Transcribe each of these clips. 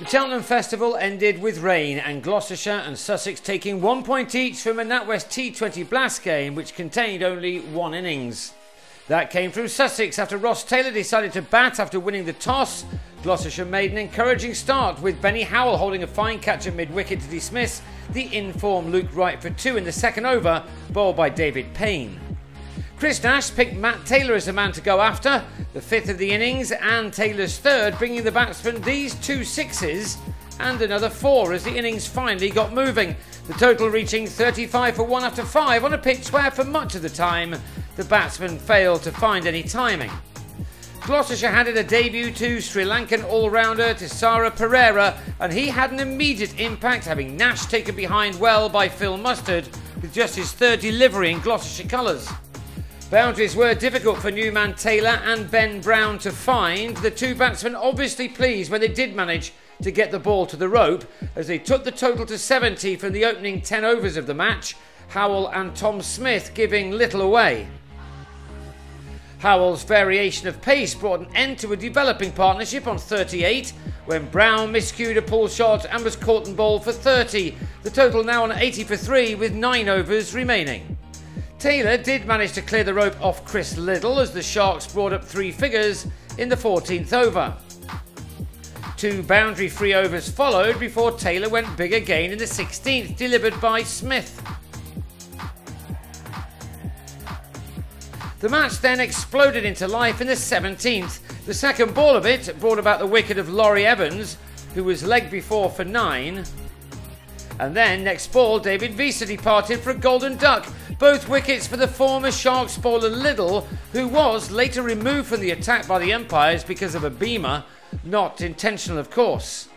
The Cheltenham Festival ended with rain and Gloucestershire and Sussex taking 1 point each from a NatWest T20 blast game which contained only one innings. That came through Sussex after Ross Taylor decided to bat after winning the toss. Gloucestershire made an encouraging start with Benny Howell holding a fine catch at mid-wicket to dismiss the in-form Luke Wright for 2 in the second over, bowled by David Payne. Chris Nash picked Matt Taylor as the man to go after, the 5th of the innings and Taylor's 3rd, bringing the batsman these 2 sixes and another 4 as the innings finally got moving, the total reaching 35 for 1 after 5 on a pitch where for much of the time the batsman failed to find any timing. Gloucestershire handed a debut to Sri Lankan all-rounder Tisara Pereira, and he had an immediate impact, having Nash taken behind well by Phil Mustard with just his 3rd delivery in Gloucestershire colours. Boundaries were difficult for Newman Taylor and Ben Brown to find, the 2 batsmen obviously pleased when they did manage to get the ball to the rope as they took the total to 70 from the opening 10 overs of the match, Howell and Tom Smith giving little away. Howell's variation of pace brought an end to a developing partnership on 38 when Brown miscued a pull shot and was caught and bowled for 30, the total now on 80 for 3 with 9 overs remaining. Taylor did manage to clear the rope off Chris Liddle as the Sharks brought up 3 figures in the 14th over. 2 boundary-free overs followed before Taylor went big again in the 16th, delivered by Smith. The match then exploded into life in the 17th. The second ball of it brought about the wicket of Laurie Evans, who was legged before for 9. And then next ball, David Visa departed for a golden duck. Both wickets for the former Sharks bowler Liddle, who was later removed from the attack by the umpires because of a beamer, not intentional of course.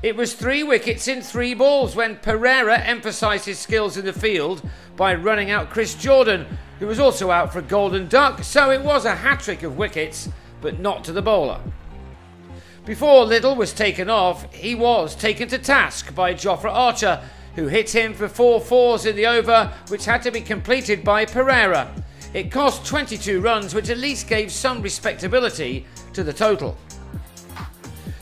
It was 3 wickets in 3 balls when Pereira emphasised his skills in the field by running out Chris Jordan, who was also out for a golden duck, so it was a hat-trick of wickets, but not to the bowler. Before Liddle was taken off, he was taken to task by Jofra Archer, who hit him for 4 fours in the over, which had to be completed by Pereira. It cost 22 runs, which at least gave some respectability to the total.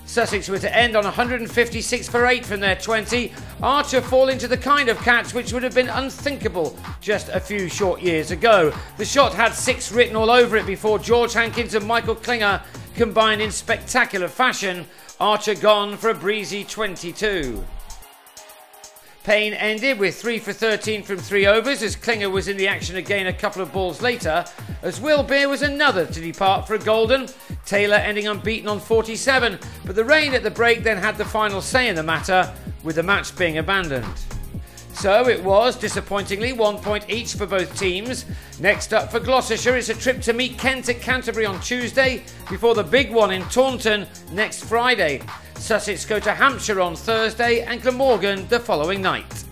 Sussex were to end on 156 for 8 from their 20, Archer falling to the kind of catch which would have been unthinkable just a few short years ago. The shot had 6 written all over it before George Hankins and Michael Klinger combined in spectacular fashion, Archer gone for a breezy 22. Payne ended with 3 for 13 from 3 overs as Klinger was in the action again a couple of balls later, as Will Beer was another to depart for a golden, Taylor ending unbeaten on 47, but the rain at the break then had the final say in the matter, with the match being abandoned. So it was, disappointingly, 1 point each for both teams. Next up for Gloucestershire is a trip to meet Kent at Canterbury on Tuesday, before the big one in Taunton next Friday. Sussex go to Hampshire on Thursday and Glamorgan the following night.